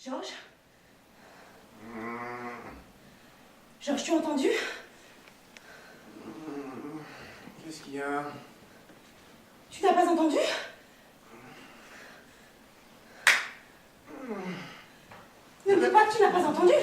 Georges? Georges, tu as entendu? Qu'est-ce qu'il y a? Tu n'as pas entendu? Ne me dis pas que tu n'as pas entendu.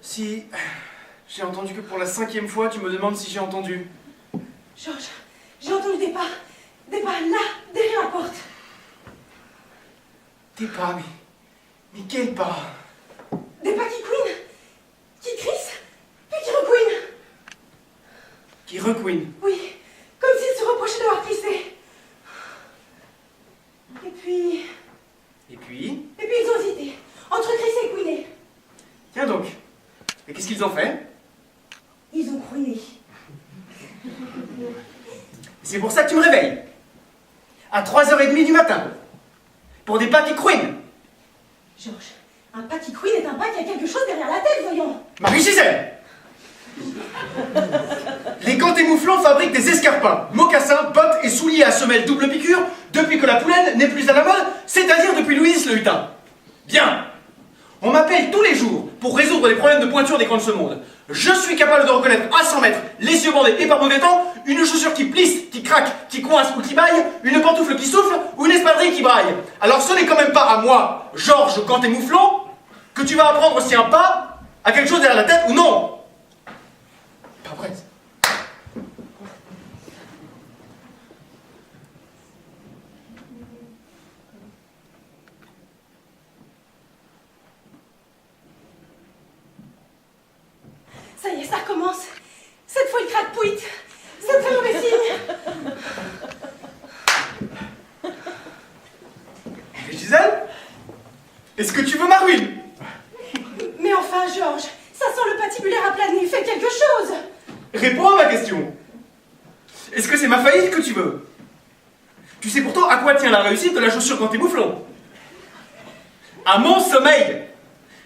Si, j'ai entendu que pour la 5e fois, tu me demandes si j'ai entendu. Georges, j'ai entendu des pas là, derrière la porte. Des pas, mais quels pas? Des pas qui couinent, qui crissent, puis qui recouinent. Qui recouinent? Oui, comme s'ils se reprochaient d'avoir crissé. Et puis ils ont hésité, entre crisser et couiner. Tiens donc, et qu'est-ce qu'ils ont fait? Ils ont couiné. C'est pour ça que tu me réveilles. À 3h30 du matin. Pour des pas qui couinent. Georges, un pas qui couine est un pas qui a quelque chose derrière la tête, voyons. Marie-Gisèle! Les gantés mouflons fabriquent des escarpins, mocassins, bottes et souliers à semelles double piqûre depuis que la poulaine n'est plus à la mode, c'est-à-dire depuis Louis le Hutin. Bien! On m'appelle tous les jours pour résoudre les problèmes de pointure d'écran de ce monde. Je suis capable de reconnaître à 100 mètres, les yeux bandés et par mauvais temps, une chaussure qui plisse, qui craque, qui coince ou qui baille, une pantoufle qui souffle ou une espadrille qui braille. Alors ce n'est quand même pas à moi, Georges Ganté Mouflon, que tu vas apprendre si un pas a quelque chose derrière la tête ou non. Pas prête. Ça y est, ça recommence. Cette fois, il craque pouit. C'est très mauvais signe. Gisèle, est-ce que tu veux ma ruine? Mais enfin, Georges, ça sent le patibulaire aplani. Fais quelque chose. Réponds à ma question. Est-ce que c'est ma faillite que tu veux? Tu sais pourtant à quoi tient la réussite de la chaussure Ganté Mouflon? À mon sommeil.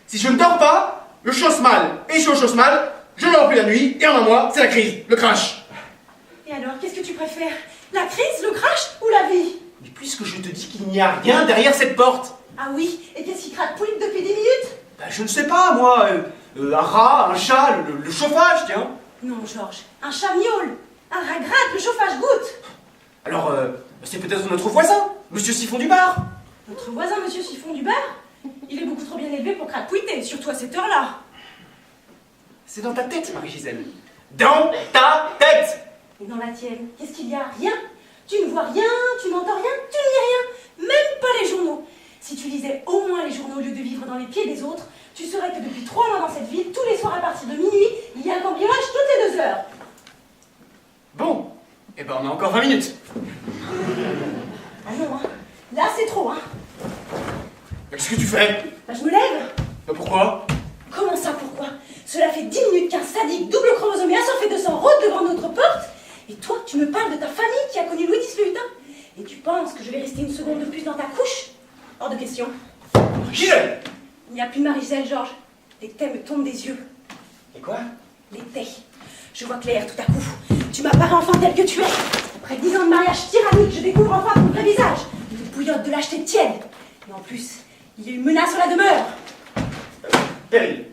Si je ne dors pas, je chausse mal. Et si je chausse mal, je ne dors plus la nuit. Et en un mois, c'est la crise, le crash. Et alors, qu'est-ce que tu préfères? La crise, le crash ou la vie? Mais puisque je te dis qu'il n'y a rien derrière cette porte. Ah oui, et qu'est-ce qui craque pouit depuis 10 minutes? Ben, je ne sais pas, moi. Un rat, un chat, le chauffage, tiens. Non, Georges, un chat miaule. Un rat gratte, le chauffage goûte. Alors, c'est peut-être notre voisin, Monsieur Siphon du bar. Notre voisin, Monsieur Siphon du bar? Il est beaucoup trop bien élevé pour craque-pouiter, surtout à cette heure-là. C'est dans ta tête, Marie-Gisèle. Dans ta tête. Et dans la tienne, qu'est-ce qu'il y a? Rien. Tu ne vois rien, tu n'entends rien, tu ne lis rien. Même pas les journaux. Si tu lisais au moins les journaux au lieu de vivre dans les pieds des autres, tu saurais que depuis 3 mois dans cette ville, tous les soirs à partir de minuit, il y a un cambriolage toutes les 2 heures. Bon, eh ben on a encore 20 minutes. Ah non, hein. Là c'est trop, hein. Qu'est-ce que tu fais? Bah, je me lève. Ben pourquoi? Comment ça, pourquoi? Cela fait 10 minutes qu'un sadique double chromosomé a surfé de sang rôde devant notre porte. Et toi, tu me parles de ta famille qui a connu Louis X le Hutin. Et tu penses que je vais rester une seconde de plus dans ta couche? Hors de question. Gisèle! Il n'y a plus de Marie-Gisèle, Georges. Les taits me tombent des yeux. Et quoi? Les taits. Je vois clair tout à coup. Tu m'apparais enfin tel que tu es. Après 10 ans de mariage tyrannique, je découvre enfin ton vrai visage. Une bouillotte de lâcheté tiède. Et en plus, il y a une menace sur la demeure. Péril.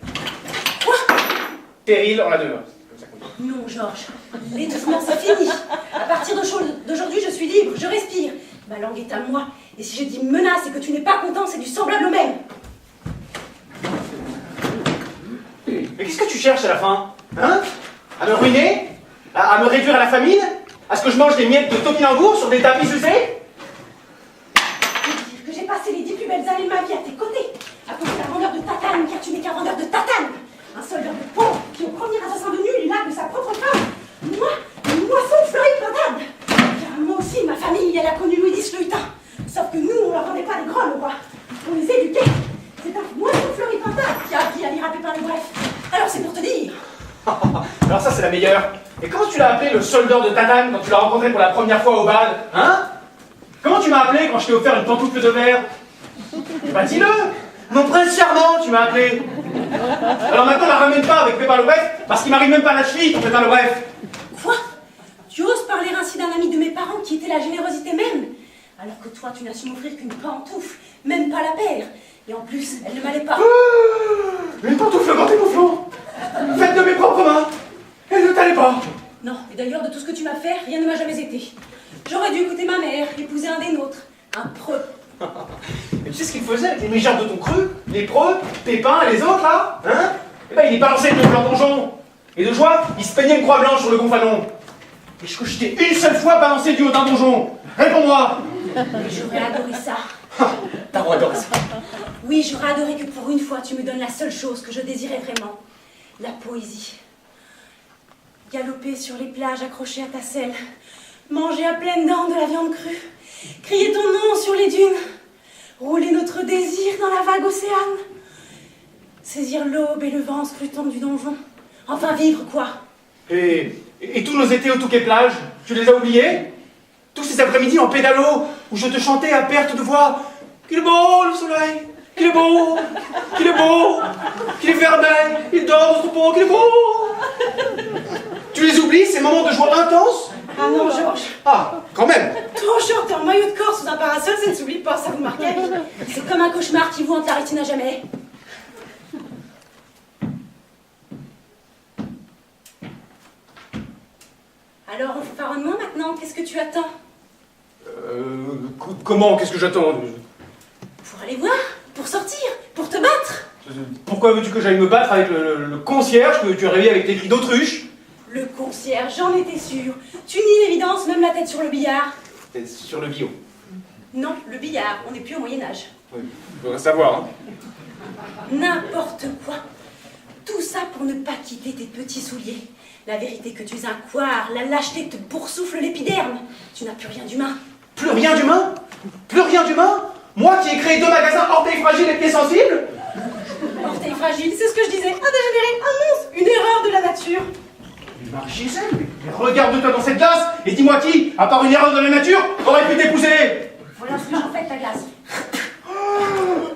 Quoi? Péril en la demeure. C'est comme ça qu'on dit. Non, Georges. L'étouffement, c'est fini. À partir d'aujourd'hui, je suis libre, je respire. Ma langue est à moi. Et si je dis menace et que tu n'es pas content, c'est du semblable au même. Mais qu'est-ce que tu cherches à la fin? Hein? À me ruiner? À me réduire à la famine? À ce que je mange des miettes de topinambour sur des tapis usés? Dire que j'ai passé les 10 plus belles années de ma vie à tes côtés, à côté d'un vendeur de tatane, car tu n'es qu'un vendeur de tatane. Un soldeur de pauvre qui, au premier assassin de nul, largue sa propre femme. Moi, une moisson de fleurie pintade. Car moi aussi, ma famille, elle a connu Louis X le Hutin. Sauf que nous, on leur vendait pas des grolles au roi. On les éduquait. C'est un moisson de fleurie pintade qui a appris à lire à Pépin le Bref. Alors c'est pour te dire. Alors ça, c'est la meilleure. Et comment tu l'as appelé le soldeur de tatane quand tu l'as rencontré pour la première fois au bal? Hein? Comment tu m'as appelé quand je t'ai offert une pantoufle de verre? Eh ben dis-le! Mon prince charmant, tu m'as appelé! Alors maintenant, la ramène pas avec Pépin le Bref, parce qu'il m'arrive même pas à la cheville pour Pépin le Bref! Quoi? Tu oses parler ainsi d'un ami de mes parents qui était la générosité même? Alors que toi, tu n'as su m'offrir qu'une pantoufle, même pas la paire. Et en plus, elle ne m'allait pas. Mes pantoufles gantées mouflons, faites de mes propres mains, elles ne t'allaient pas. Non, et d'ailleurs, de tout ce que tu m'as fait, rien ne m'a jamais été. J'aurais dû écouter ma mère, épouser un des nôtres. Un preux. Et tu sais ce qu'il faisait avec les mégeards de ton cru? Les preux, Pépin et les autres, là? Hein? Eh ben, il les balançait de leur donjon. Et de joie, il se peignait une croix blanche sur le gonfalon. Est-ce que je t'ai une seule fois balancé du haut d'un donjon? Réponds-moi. J'aurais adoré ça. T'as adoré ça. Oui, j'aurais adoré que pour une fois, tu me donnes la seule chose que je désirais vraiment. La poésie. Galoper sur les plages accrochées à ta selle. Manger à pleines dents de la viande crue. Crier ton nom sur les dunes. Rouler notre désir dans la vague océane. Saisir l'aube et le vent scrutant du donjon. Enfin, vivre, quoi. Et tous nos étés au Touquet-Plage, tu les as oubliés? Tous ces après-midi en pédalo, où je te chantais à perte de voix « Qu'il est beau, le soleil! Qu'il est beau! Qu'il est beau! Qu'il est vermeil! Il dort dans son pot! Qu'il est beau !» Tu les oublies, ces moments de joie intense? Ah non, Georges. Ah, quand même. Ton short en maillot de corps sous un parasol, ça ne s'oublie pas, ça vous marque à vie. C'est comme un cauchemar qui vous hante la rétine à jamais. Alors, on fanfaronnement maintenant, qu'est-ce que tu attends? Comment? Qu'est-ce que j'attends? Pour aller voir, pour sortir, pour te battre. Pourquoi veux-tu que j'aille me battre avec le concierge que tu as réveillé avec tes cris d'autruche? Le concierge, j'en étais sûre. Tu nies l'évidence, même la tête sur le billard. Sur le bio. Non, le billard, on n'est plus au Moyen-Âge. Oui, faudrait savoir, hein. N'importe quoi. Tout ça pour ne pas quitter tes petits souliers. La vérité que tu es un couard, la lâcheté te boursoufle l'épiderme. Tu n'as plus rien d'humain. Plus rien d'humain? Plus rien d'humain? Moi qui ai créé 2 magasins orteils fragiles et pieds sensibles? Orteil fragile, c'est ce que je disais. Un dégénéré, un monstre, une erreur de la nature. Marie-Gisèle, mais regarde-toi dans cette glace et dis-moi qui, à part une erreur de la nature, aurait pu t'épouser? Voilà ce que j'en fais de ta glace.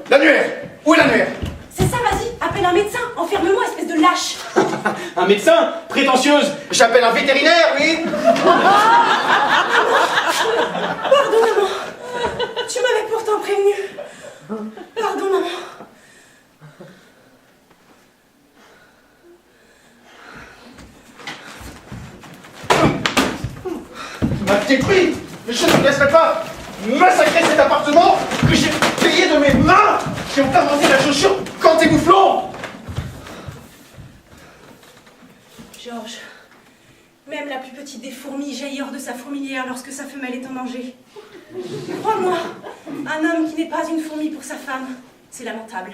L'annuaire! Où est l'annuaire? C'est ça, vas-y, appelle un médecin, enferme-moi, espèce de lâche. Un médecin? Prétentieuse? J'appelle un vétérinaire, oui? Pardon, maman. Tu m'avais pourtant prévenu. Pardon, maman. Tu m'as détruit! Mais je ne laisserai pas massacrer cet appartement que j'ai payé de mes mains qui ont inventé la chaussure quand t'es mouflon! Georges, même la plus petite des fourmis jaillit hors de sa fourmilière lorsque sa femelle est en danger. Crois-moi, un homme qui n'est pas une fourmi pour sa femme, c'est lamentable.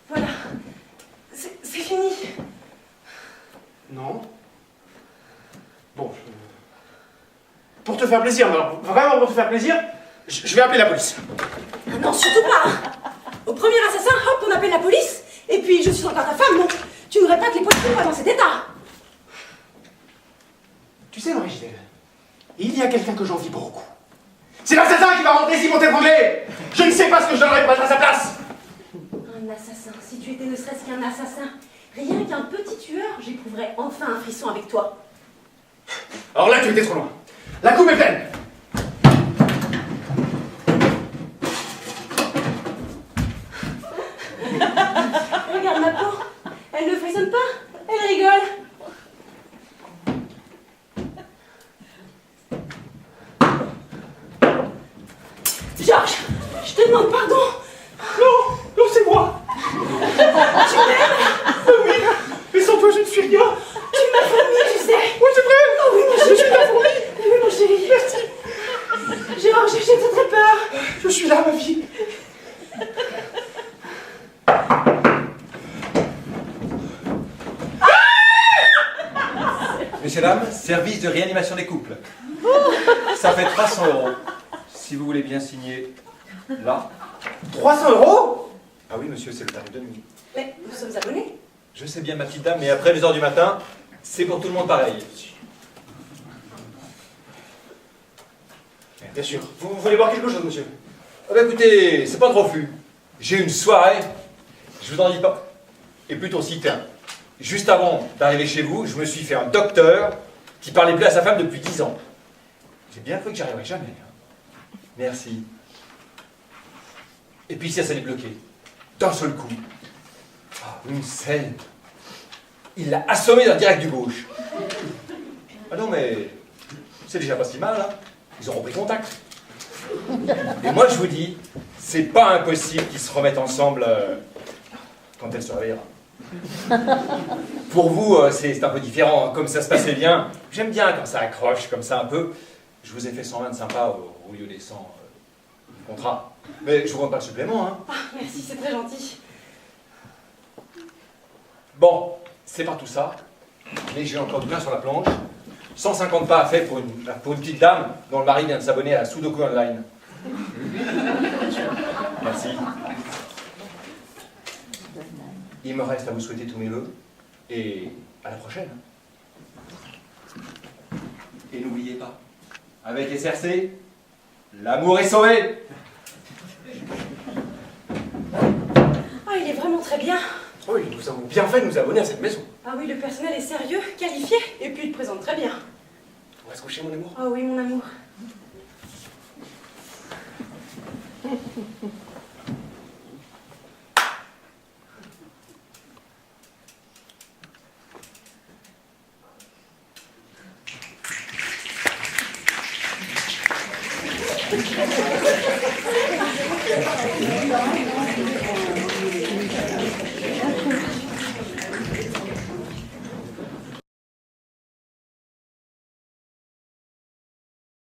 Voilà, c'est fini. Non. Bon, pour te faire plaisir, alors vraiment pour te faire plaisir, je vais appeler la police. Ah non, surtout pas. Au premier assassin, hop, on appelle la police. Et puis, je suis encore ta femme, donc tu n'aurais pas que les policiers soient dans cet état. Tu sais, Marie-Gisèle, il y a quelqu'un que j'envie beaucoup. C'est l'assassin qui va rentrer ici pour t'éprouver. Je ne sais pas ce que je donnerais pour être à sa place. Un assassin, si tu étais ne serait-ce qu'un assassin, rien qu'un petit tueur, j'éprouverais enfin un frisson avec toi. Alors là, tu étais trop loin. La coupe est pleine. Regarde ma peau, elle ne frissonne pas, elle rigole. Georges, je te demande pardon. Non, non, c'est moi. Tu m'aimes? Oui, mais sans toi, je ne suis rien. Tu m'as fourmi, tu sais. Oui, c'est vrai. Oh oui, mon Je chéri. suis ta fourmi. Oui, mon chéri. Merci. Georges, j'ai très peur. Je suis là, ma fille. Messieurs, dames, service de réanimation des couples. Ça fait 300 €. Si vous voulez bien signer là. 300 €? Ah oui, monsieur, c'est le tarif de nuit. Mais nous sommes abonnés. Je sais bien, ma petite dame, mais après les heures du matin, c'est pour tout le monde pareil. Bien sûr. Vous voulez boire quelque chose, monsieur? Ah bah écoutez, c'est pas trop flou. J'ai une soirée, je vous en dis pas. Et plutôt si, tiens, juste avant d'arriver chez vous, je me suis fait un docteur qui parlait plus à sa femme depuis 10 ans. J'ai bien cru que j'y arriverais jamais. Hein. Merci. Et puis ça s'est débloqué. D'un seul coup. Ah, une scène. Il l'a assommé d'un direct du gauche. Ah non, mais c'est déjà pas si mal, hein. Ils ont repris contact. Et moi, je vous dis, c'est pas impossible qu'ils se remettent ensemble quand elle se réveillera. Pour vous, c'est un peu différent. Comme ça se passait bien, j'aime bien quand ça accroche comme ça un peu. Je vous ai fait 120 de sympa au lieu des 100 du contrat. Mais je vous rends pas le supplément, hein. Ah, merci, c'est très gentil. Bon, c'est pas tout ça. Mais j'ai encore du pain sur la planche. 150 pas à fait pour une petite dame dont le mari vient de s'abonner à Sudoku Online. Merci. Il me reste à vous souhaiter tous mes vœux et à la prochaine. Et n'oubliez pas, avec SRC, l'amour est sauvé. Ah, il est vraiment très bien. Oui, nous avons bien fait de nous abonner à cette maison. Ah oui, le personnel est sérieux, qualifié, et puis il te présente très bien. On va se coucher, mon amour. Ah oui, mon amour.